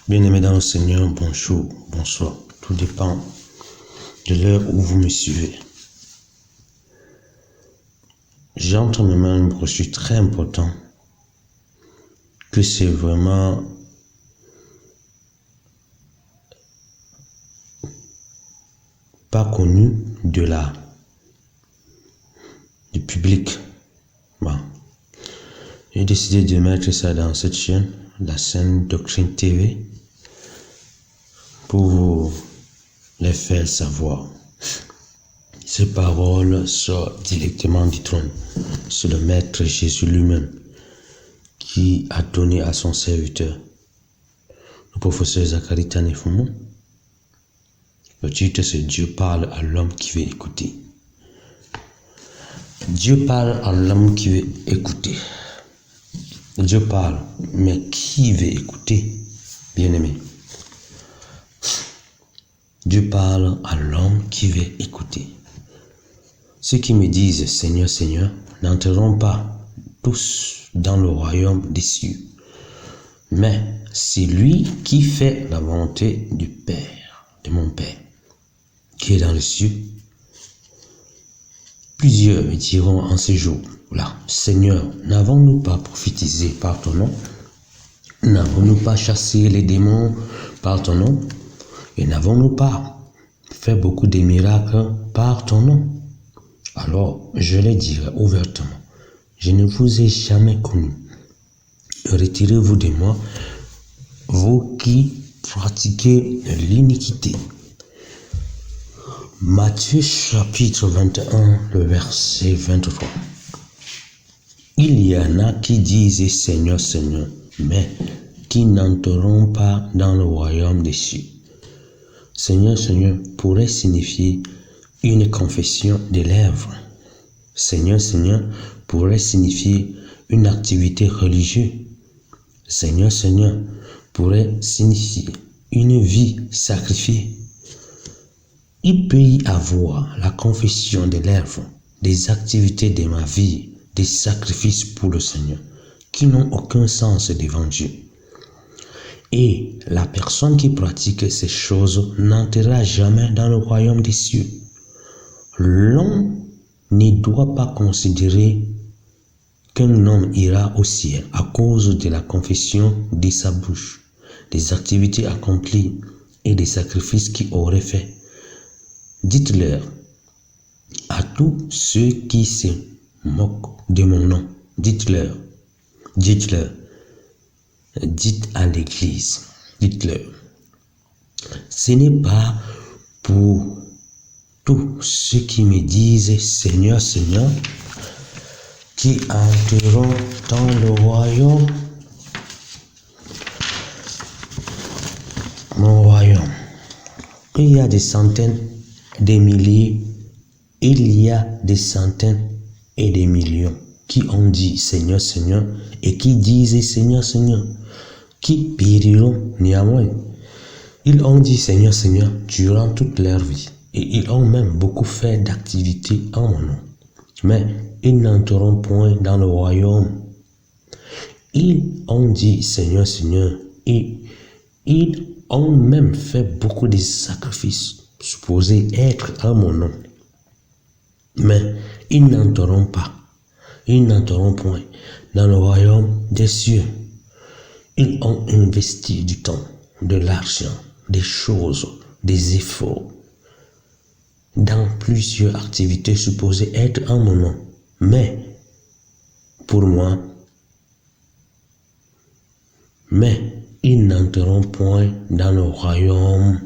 Bien-aimés dans le Seigneur, bonjour, bonsoir. Tout dépend de l'heure où vous me suivez. J'ai entre mes mains une brochure très importante que c'est vraiment pas connu du public. Bon. J'ai décidé de mettre ça dans cette chaîne, la chaîne Doctrine TV, pour vous les faire savoir. Ces paroles sortent directement du trône. C'est le Maître Jésus lui-même qui a donné à son serviteur, le professeur Zacharie Tanefumu. Le titre c'est Dieu parle à l'homme qui veut écouter. Dieu parle à l'homme qui veut écouter. Dieu parle, mais qui veut écouter, bien-aimé? Dieu parle à l'homme qui veut écouter. Ceux qui me disent Seigneur, Seigneur, n'entreront pas tous dans le royaume des cieux, mais c'est lui qui fait la volonté du Père, de mon Père, qui est dans les cieux. Plusieurs me diront en ce jour-là, Seigneur, n'avons-nous pas prophétisé par ton nom? N'avons-nous pas chassé les démons par ton nom? Et n'avons-nous pas fait beaucoup de miracles par ton nom? Alors, je les dirai ouvertement, je ne vous ai jamais connu. Retirez-vous de moi, vous qui pratiquez l'iniquité. Matthieu chapitre 21, le verset 23. Il y en a qui disent Seigneur, Seigneur, mais qui n'entreront pas dans le royaume des cieux. Seigneur, Seigneur pourrait signifier une confession des lèvres. Seigneur, Seigneur pourrait signifier une activité religieuse. Seigneur, Seigneur pourrait signifier une vie sacrifiée. Il peut y avoir la confession des lèvres, des activités de ma vie, des sacrifices pour le Seigneur, qui n'ont aucun sens devant Dieu. Et la personne qui pratique ces choses n'entrera jamais dans le royaume des cieux. L'homme ne doit pas considérer qu'un homme ira au ciel à cause de la confession de sa bouche, des activités accomplies et des sacrifices qu'il aurait faits. Dites-leur à tous ceux qui se moquent de mon nom, dites-leur, dites à l'église, dites-leur, ce n'est pas pour tous ceux qui me disent Seigneur, Seigneur, qui entreront dans le royaume, mon royaume. Il y a des centaines, des milliers, il y a des centaines et des millions qui ont dit Seigneur, Seigneur, et qui disent Seigneur, Seigneur, qui périront néanmoins. Ils ont dit Seigneur, Seigneur, durant toute leur vie, et ils ont même beaucoup fait d'activités en mon nom. Mais ils n'entreront point dans le royaume. Ils ont dit Seigneur, Seigneur, et ils ont même fait beaucoup de sacrifices supposés être en mon nom. Mais ils n'entreront pas, ils n'entreront point dans le royaume des cieux. Ils ont investi du temps, de l'argent, des choses, des efforts dans plusieurs activités supposées être en mon nom. Mais, pour moi, ils n'entreront point dans le royaume.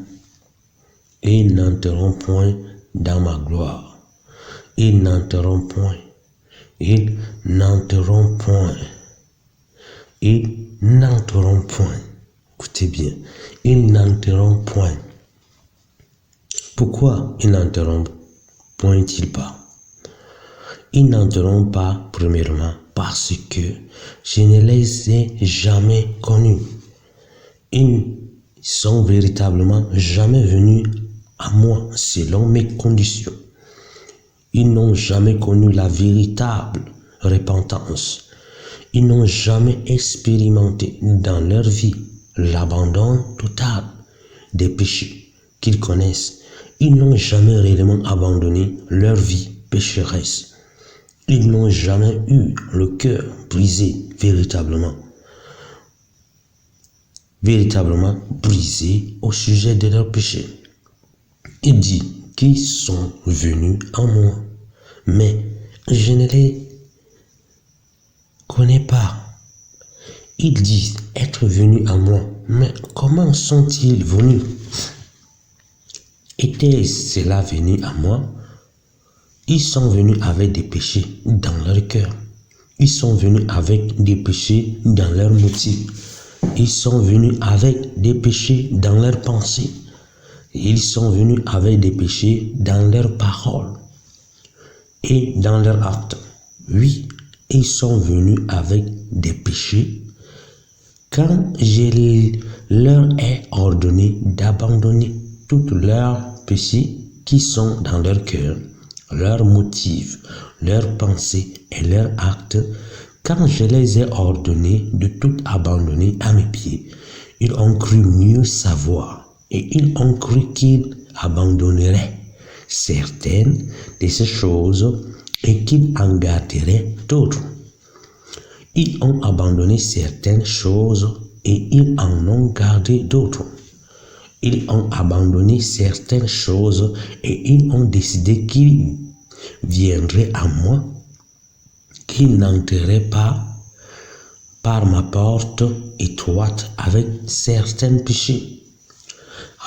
Ils n'entreront point dans ma gloire. Ils n'entreront point. Ils n'entreront point. Ils n'entreront point. Écoutez bien. Ils n'entreront point. Pourquoi ils n'entreront point-ils pas? Ils n'entreront pas, premièrement, parce que je ne les ai jamais connus. Ils sont véritablement jamais venus à moi selon mes conditions. Ils n'ont jamais connu la véritable repentance. Ils n'ont jamais expérimenté dans leur vie l'abandon total des péchés qu'ils connaissent. Ils n'ont jamais réellement abandonné leur vie pécheresse. Ils n'ont jamais eu le cœur brisé véritablement brisé au sujet de leurs péchés. Il dit qu'ils sont venus à moi, mais je ne les connais pas. Ils disent être venus à moi, mais comment sont-ils venus? Était-ce cela venu à moi? Ils sont venus avec des péchés dans leur cœur. Ils sont venus avec des péchés dans leurs motifs. Ils sont venus avec des péchés dans leurs pensées. Ils sont venus avec des péchés dans leurs paroles et dans leurs actes. Oui, ils sont venus avec des péchés quand je leur ai ordonné d'abandonner tous leurs péchés qui sont dans leur cœur, leurs motifs, leurs pensées et leurs actes. Quand je les ai ordonnés de tout abandonner à mes pieds, ils ont cru mieux savoir et ils ont cru qu'ils abandonneraient certaines de ces choses et qu'ils en garderaient d'autres. Ils ont abandonné certaines choses et ils en ont gardé d'autres. Ils ont abandonné certaines choses et ils ont décidé qu'ils viendraient à moi, qu'ils n'entreraient pas par ma porte étroite avec certains péchés.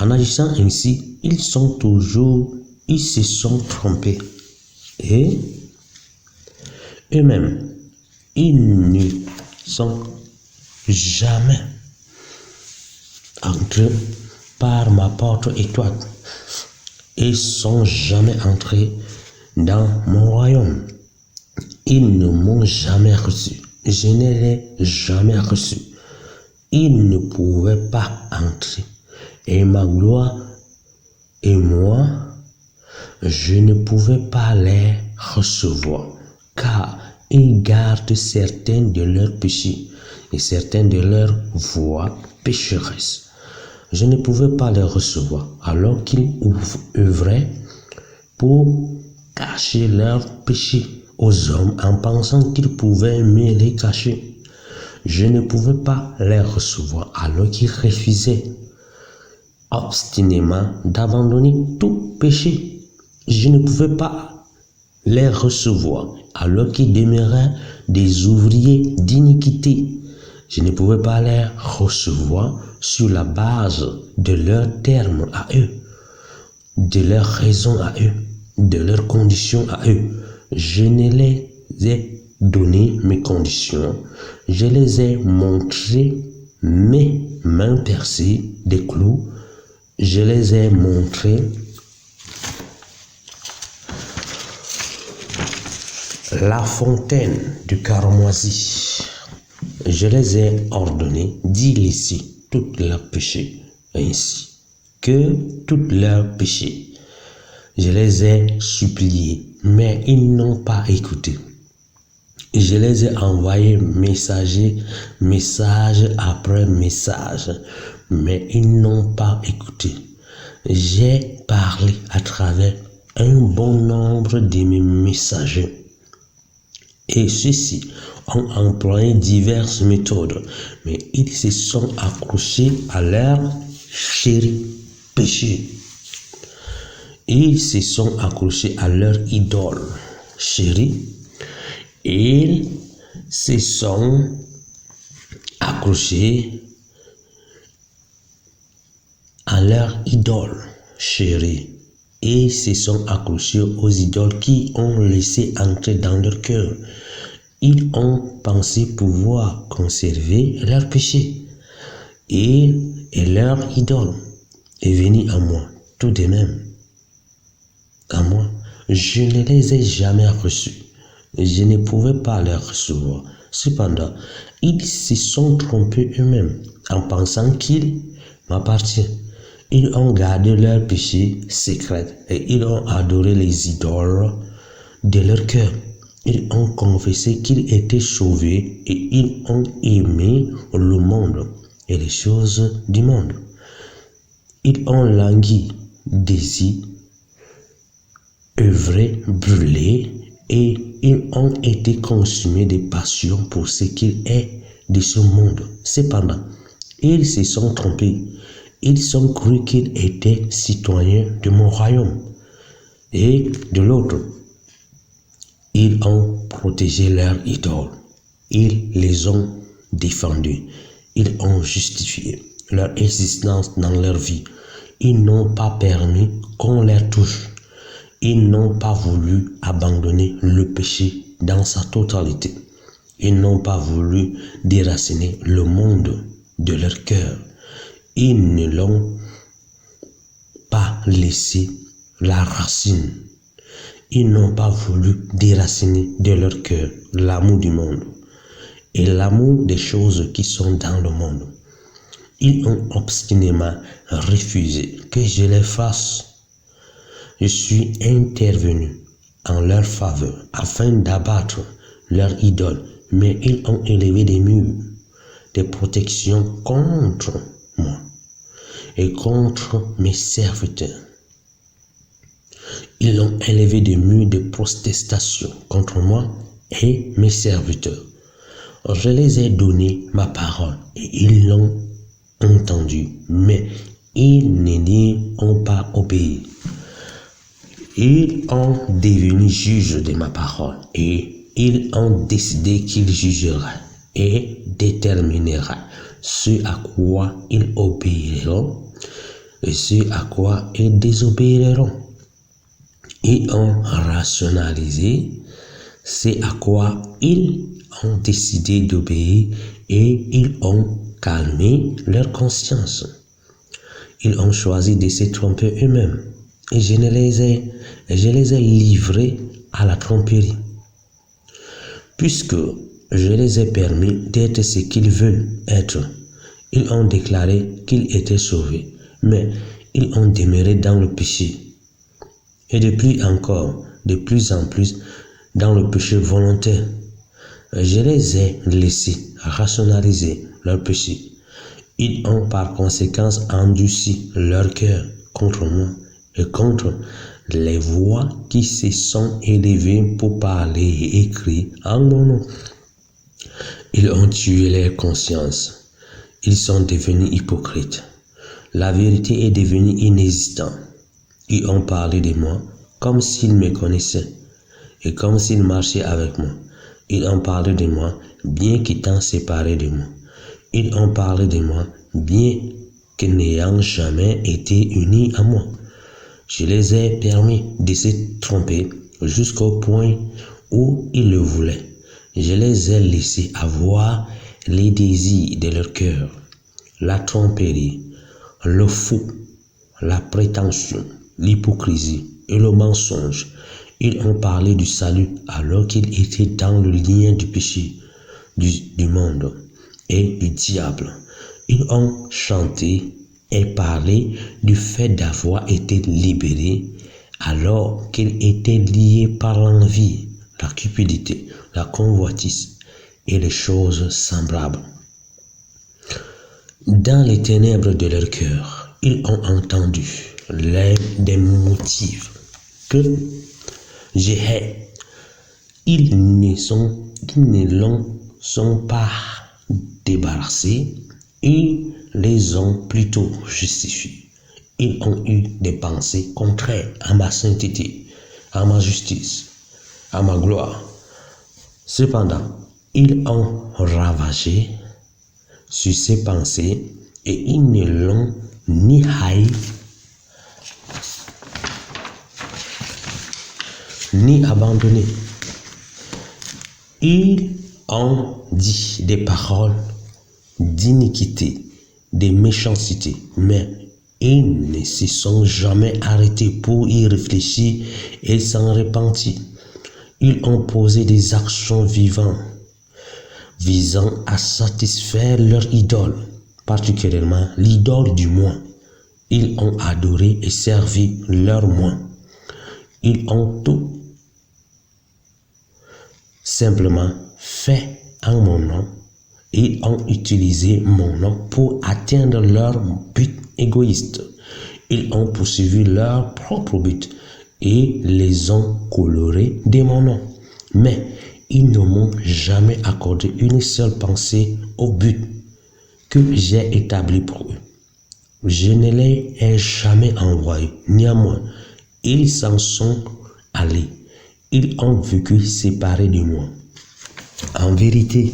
En agissant ainsi, ils se sont trompés. Et eux-mêmes, ils ne sont jamais entrés par ma porte étroite et sont jamais entrés dans mon royaume. Ils ne m'ont jamais reçu. Je ne l'ai jamais reçu. Ils ne pouvaient pas entrer. Et ma gloire et moi, je ne pouvais pas les recevoir, car ils gardent certains de leurs péchés et certaines de leurs voies pécheresses. Je ne pouvais pas les recevoir, alors qu'ils œuvraient pour cacher leurs péchés aux hommes en pensant qu'ils pouvaient mieux les cacher. Je ne pouvais pas les recevoir, alors qu'ils refusaient obstinément d'abandonner tout péché. Je ne pouvais pas les recevoir alors qu'ils demeuraient des ouvriers d'iniquité. Je ne pouvais pas les recevoir sur la base de leurs termes à eux, de leurs raisons à eux, de leurs conditions à eux. Je ne les ai donné mes conditions, je les ai montré mes mains percées des clous, je les ai montré la fontaine du Caramoisi. Je les ai ordonnés d'y laisser tous leurs péchés, ainsi que tous leurs péchés. Je les ai suppliés, mais ils n'ont pas écouté. Je les ai envoyés message après message, mais ils n'ont pas écouté. J'ai parlé à travers un bon nombre de mes messagers. Et ceux-ci ont employé diverses méthodes, mais ils se sont accrochés à leur chéri péché. Ils se sont accrochés à leur idole chérie. Ils se sont accrochés à leur idole chérie. Et se sont accrochés aux idoles qui ont laissé entrer dans leur cœur. Ils ont pensé pouvoir conserver leur péché. Et leur idole est venue à moi, tout de même. À moi, je ne les ai jamais reçus. Je ne pouvais pas les recevoir. Cependant, ils se sont trompés eux-mêmes en pensant qu'ils m'appartiennent. Ils ont gardé leur péché secret et ils ont adoré les idoles de leur cœur. Ils ont confessé qu'ils étaient sauvés et ils ont aimé le monde et les choses du monde. Ils ont langui, désir, œuvré, brûlé, et ils ont été consumés de passion pour ce qu'il est de ce monde. Cependant, ils se sont trompés. Ils ont cru qu'ils étaient citoyens de mon royaume. Et de l'autre, ils ont protégé leurs idoles. Ils les ont défendus. Ils ont justifié leur existence dans leur vie. Ils n'ont pas permis qu'on les touche. Ils n'ont pas voulu abandonner le péché dans sa totalité. Ils n'ont pas voulu déraciner le monde de leur cœur. Ils ne l'ont pas laissé la racine. Ils n'ont pas voulu déraciner de leur cœur l'amour du monde et l'amour des choses qui sont dans le monde. Ils ont obstinément refusé que je les fasse. Je suis intervenu en leur faveur afin d'abattre leurs idoles, mais ils ont élevé des murs de protection contre moi et contre mes serviteurs. Ils ont élevé des murs de protestation contre moi et mes serviteurs. Je les ai donné ma parole et ils l'ont entendu, mais ils n'y ont pas obéi. Ils ont devenu juges de ma parole et ils ont décidé qu'ils jugeraient et détermineraient ce à quoi ils obéiront et ce à quoi ils désobéiront. Ils ont rationalisé ce à quoi ils ont décidé d'obéir et ils ont calmé leur conscience. Ils ont choisi de se tromper eux-mêmes et je les ai livrés à la tromperie. Puisque je les ai permis d'être ce qu'ils veulent être, ils ont déclaré qu'ils étaient sauvés, mais ils ont demeuré dans le péché. Et depuis encore, de plus en plus, dans le péché volontaire. Je les ai laissés rationaliser leur péché. Ils ont par conséquent endurci leur cœur contre moi et contre les voix qui se sont élevées pour parler et écrire en mon nom. Ils ont tué leur conscience. Ils sont devenus hypocrites. La vérité est devenue inexistante. Ils ont parlé de moi comme s'ils me connaissaient et comme s'ils marchaient avec moi. Ils ont parlé de moi bien qu'étant séparés de moi. Ils ont parlé de moi bien que n'ayant jamais été unis à moi. Je les ai permis de se tromper jusqu'au point où ils le voulaient. Je les ai laissés avoir les désirs de leur cœur, la tromperie, le faux, la prétention, l'hypocrisie et le mensonge. Ils ont parlé du salut alors qu'ils étaient dans le lien du péché, du monde et du diable. Ils ont chanté et parlé du fait d'avoir été libérés alors qu'ils étaient liés par l'envie, la cupidité, la convoitise et les choses semblables. Dans les ténèbres de leur cœur, ils ont entendu des motifs que je hais. Ils ne l'en sont pas débarrassés, ils les ont plutôt justifiés. Ils ont eu des pensées contraires à ma sainteté, à ma justice, à ma gloire. Cependant, ils ont ravagé sur ces pensées et ils ne l'ont ni haï ni abandonné. Ils ont dit des paroles d'iniquité, de méchanceté, mais ils ne se sont jamais arrêtés pour y réfléchir et s'en repentir. Ils ont posé des actions vivantes visant à satisfaire leur idole, particulièrement l'idole du moi. Ils ont adoré et servi leur moi. Ils ont tout simplement fait en mon nom Ils ont utilisé mon nom pour atteindre leur but égoïste. Ils ont poursuivi leur propre but et les ont colorés de mon nom. Mais ils ne m'ont jamais accordé une seule pensée au but que j'ai établi pour eux. Je ne les ai jamais envoyés. Néanmoins, ils s'en sont allés. Ils ont vécu séparés de moi. En vérité,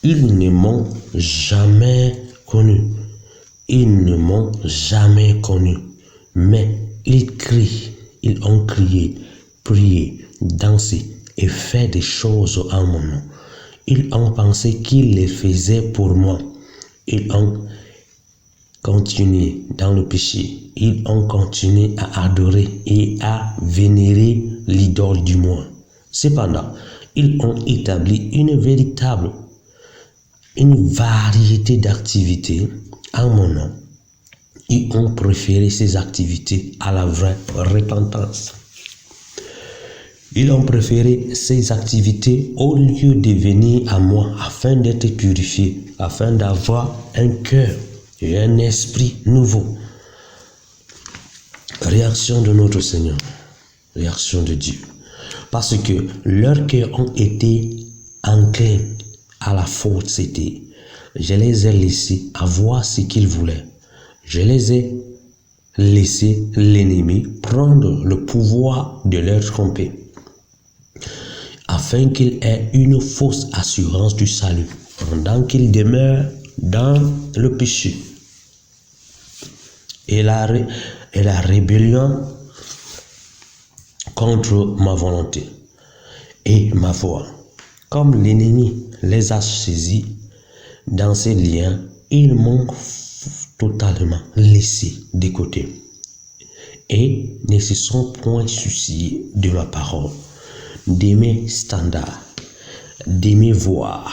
ils ne m'ont jamais connu. Ils ne m'ont jamais connu. Mais ils crient, ils ont crié, prié, dansé et fait des choses en mon nom. Ils ont pensé qu'ils les faisaient pour moi. Ils ont continué dans le péché. Ils ont continué à adorer et à vénérer l'idole du moi. Cependant, ils ont établi une variété d'activités en mon nom. Ils ont préféré ces activités à la vraie repentance. Ils ont préféré ces activités au lieu de venir à moi afin d'être purifiés, afin d'avoir un cœur et un esprit nouveau. Réaction de notre Seigneur, réaction de Dieu. Parce que leurs cœurs ont été enclins à la fausseté. Je les ai laissés avoir ce qu'ils voulaient. Je les ai laissés l'ennemi prendre le pouvoir de leur tromper, afin qu'il ait une fausse assurance du salut, pendant qu'il demeure dans le péché. Et la rébellion contre ma volonté et ma voix. Comme l'ennemi les a saisis dans ces liens, ils m'ont totalement laissé de côté et ne se sont point souciés de ma parole, de mes standards, de mes voies,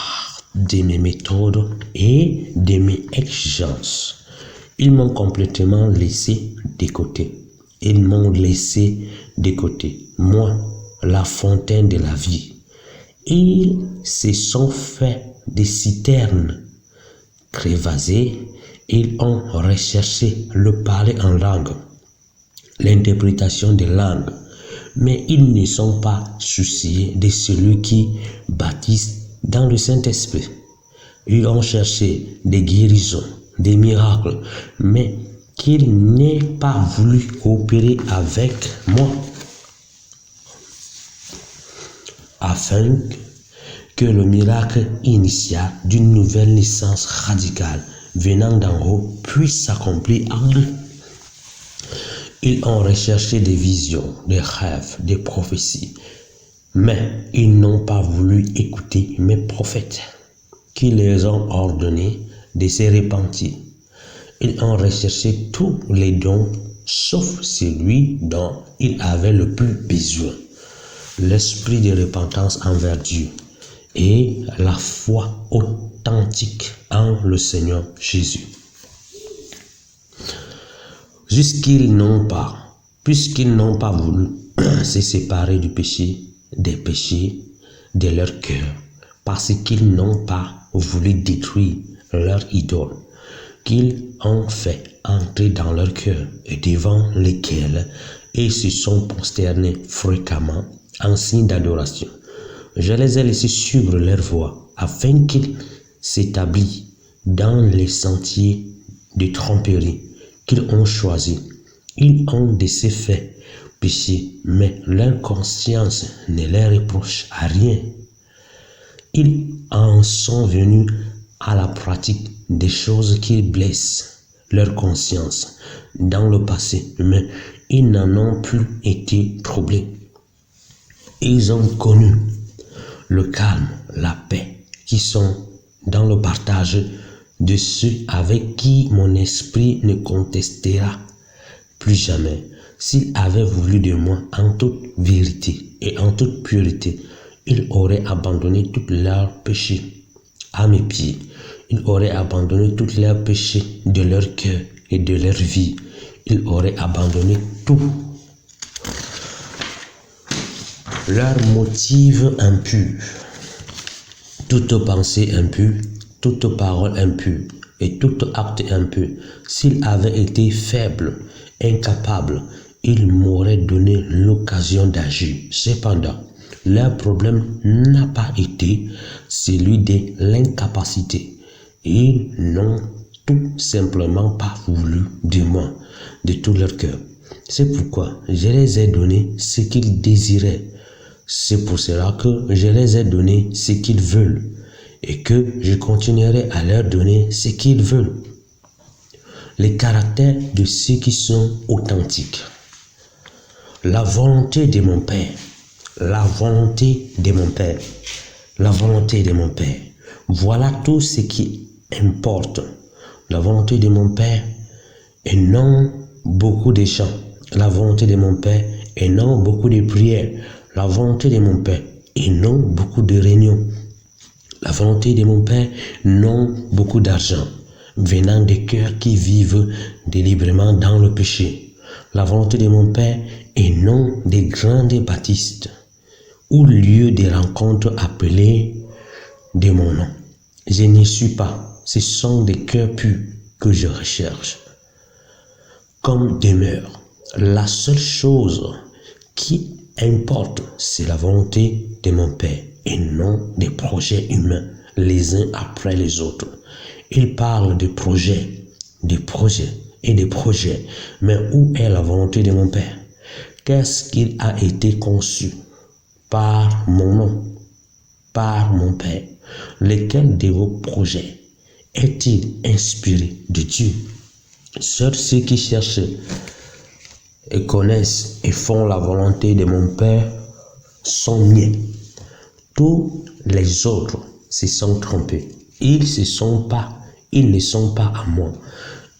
de mes méthodes et de mes exigences. Ils m'ont complètement laissé de côté. Ils m'ont laissé de côté, moi, la fontaine de la vie. Ils se sont fait des citernes crevassées. Ils ont recherché le parler en langue, l'interprétation des langues, mais ils ne sont pas souciés de celui qui baptise dans le Saint-Esprit. Ils ont cherché des guérisons, des miracles, mais qu'ils n'aient pas voulu coopérer avec moi, afin que le miracle initial d'une nouvelle naissance radicale venant d'en haut puisse s'accomplir en eux. Ils ont recherché des visions, des rêves, des prophéties, mais ils n'ont pas voulu écouter mes prophètes qui les ont ordonnés de se repentir. Ils ont recherché tous les dons sauf celui dont ils avaient le plus besoin, l'esprit de repentance envers Dieu et la foi authentique en le Seigneur Jésus. Puisqu'ils n'ont pas voulu se séparer du péché, des péchés de leur cœur, parce qu'ils n'ont pas voulu détruire leur idole, qu'ils ont fait entrer dans leur cœur et devant lesquels ils se sont prosternés fréquemment en signe d'adoration. Je les ai laissés suivre leur voie afin qu'ils s'établissent dans les sentiers de tromperie qu'ils ont choisis. Ils ont de ces faits péchés, mais leur conscience ne les reproche à rien. Ils en sont venus à la pratique des choses qui blessent leur conscience dans le passé, mais ils n'en ont plus été troublés. Ils ont connu le calme, la paix, qui sont dans le partage de ceux avec qui mon esprit ne contestera plus jamais. S'ils avaient voulu de moi en toute vérité et en toute pureté, ils auraient abandonné tous leurs péchés à mes pieds. Ils auraient abandonné tous leurs péchés de leur cœur et de leur vie. Ils auraient abandonné tout. Leurs motifs impurs toute pensée impure, toute parole impure et tout acte impur, s'il avait été faible, incapable, il m'aurait donné l'occasion d'agir. Cependant, leur problème n'a pas été celui de l'incapacité. Ils n'ont tout simplement pas voulu de moi, de tout leur cœur. C'est pourquoi je les ai donné ce qu'ils désiraient. C'est pour cela que je les ai donné ce qu'ils veulent et que je continuerai à leur donner ce qu'ils veulent. Les caractères de ceux qui sont authentiques. La volonté de mon Père. La volonté de mon Père. La volonté de mon Père. Voilà tout ce qui importe. La volonté de mon Père et non beaucoup de chants. La volonté de mon Père et non beaucoup de prières. La volonté de mon Père et non beaucoup de réunions. La volonté de mon Père, non beaucoup d'argent, venant des cœurs qui vivent délibérément dans le péché. La volonté de mon Père et non des grandes baptistes, ou lieu de rencontre appelés de mon nom. Je n'y suis pas, ce sont des cœurs purs que je recherche. Comme demeure, la seule chose qui importe, c'est la volonté de mon Père et non des projets humains, les uns après les autres. Il parle de projets et de projets. Mais où est la volonté de mon Père? Qu'est-ce qu'il a été conçu par mon nom, par mon Père? Lequel de vos projets est-il inspiré de Dieu? Seuls ceux qui cherchent et connaissent et font la volonté de mon Père sont miens. Tous les autres se sont trompés. Ils ne sont pas à moi.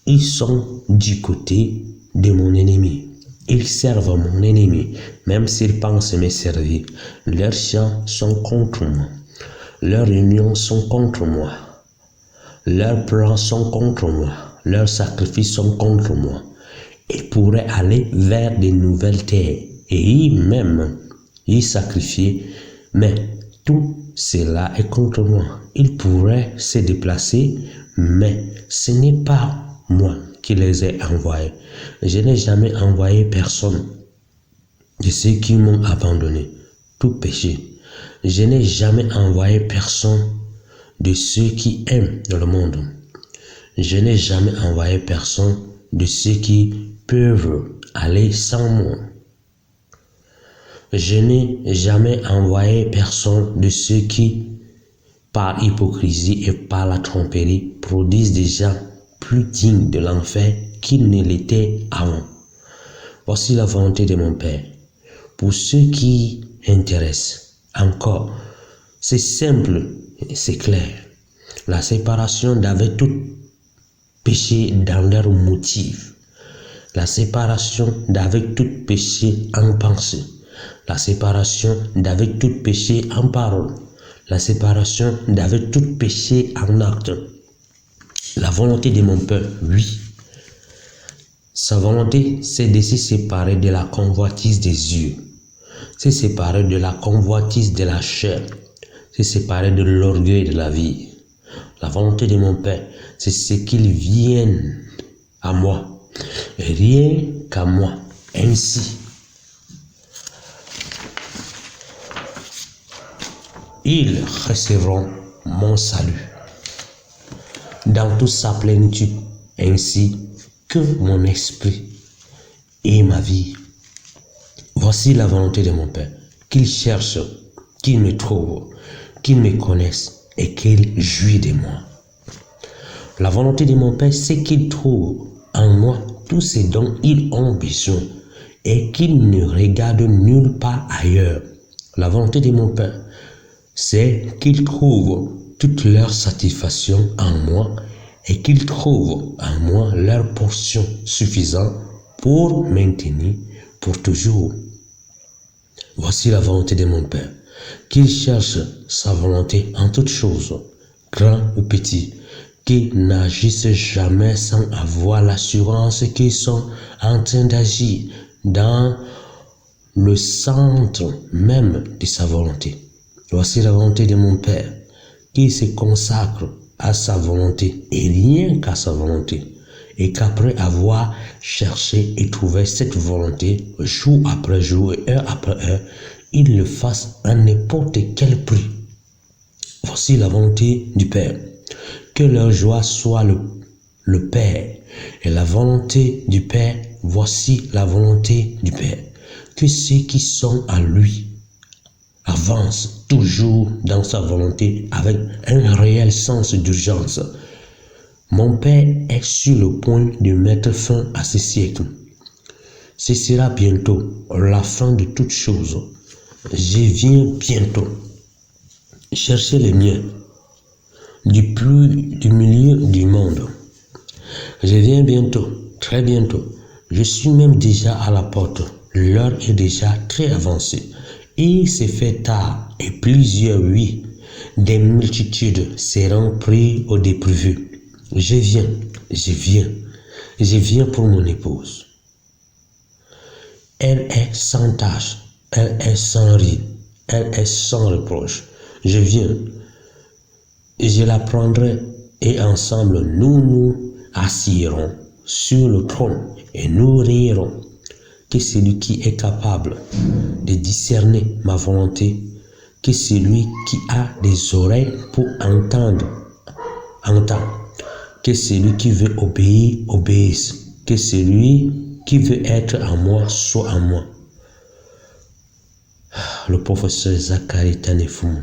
Ils sont du côté de mon ennemi. Ils servent mon ennemi, même s'ils pensent me servir. Leurs chants sont contre moi. Leurs réunions sont contre moi. Leurs plans sont contre moi. Leurs sacrifices sont contre moi. Ils pourraient aller vers de nouvelles terres et même y sacrifier, mais tout cela est contre moi. Ils pourraient se déplacer, mais ce n'est pas moi qui les ai envoyés. Je n'ai jamais envoyé personne de ceux qui m'ont abandonné, tout péché. Je n'ai jamais envoyé personne de ceux qui aiment le monde. Je n'ai jamais envoyé personne de ceux qui peuvent aller sans moi. Je n'ai jamais envoyé personne de ceux qui, par hypocrisie et par la tromperie, produisent des gens plus dignes de l'enfer qu'ils ne l'étaient avant. Voici la volonté de mon Père. Pour ceux qui intéressent encore, c'est simple et c'est clair. La séparation d'avec tout péché dans leur motif. La séparation d'avec tout péché en pensée. La séparation d'avec tout péché en parole. La séparation d'avec tout péché en acte. La volonté de mon Père, oui. Sa volonté, c'est de se séparer de la convoitise des yeux. Se séparer de la convoitise de la chair. Se séparer de l'orgueil de la vie. La volonté de mon Père, c'est ce qu'il vienne à moi. Rien qu'à moi. Ainsi, ils recevront mon salut dans toute sa plénitude, ainsi que mon esprit et ma vie. Voici la volonté de mon Père, qu'il cherche, qu'il me trouve, qu'il me connaisse et qu'il jouit de moi. La volonté de mon Père, c'est qu'il trouve en moi tout ce dont ils ont besoin et qu'ils ne regardent nulle part ailleurs. La volonté de mon Père, c'est qu'ils trouvent toute leur satisfaction en moi et qu'ils trouvent en moi leur portion suffisante pour maintenir pour toujours. Voici la volonté de mon Père, qu'il cherche sa volonté en toutes choses, grand ou petit, qu'ils n'agissent jamais sans avoir l'assurance qu'ils sont en train d'agir dans le centre même de sa volonté. Voici la volonté de mon Père, qu'il se consacre à sa volonté et rien qu'à sa volonté. Et qu'après avoir cherché et trouvé cette volonté, jour après jour et heure après heure, il le fasse à n'importe quel prix. Voici la volonté du Père. Que leur joie soit le Père. Et la volonté du Père, voici la volonté du Père. Que ceux qui sont à lui avancent toujours dans sa volonté avec un réel sens d'urgence. Mon Père est sur le point de mettre fin à ce siècle. Ce sera bientôt la fin de toutes choses. Je viens bientôt. Cherchez les miens du milieu du monde. Je viens bientôt, très bientôt. Je suis même déjà à la porte. L'heure est déjà très avancée. Il s'est fait tard et plusieurs, oui, des multitudes seront pris au dépourvu. Je viens pour mon épouse. Elle est sans tache, elle est sans ride, elle est sans reproche. Je viens, je la prendrai et ensemble nous nous assirons sur le trône et nous rirons. Que celui qui est capable de discerner ma volonté, que celui qui a des oreilles pour entendre, entende. Que celui qui veut obéir, obéisse. Que celui qui veut être à moi, soit à moi. Le professeur Zacharie Tanefoum.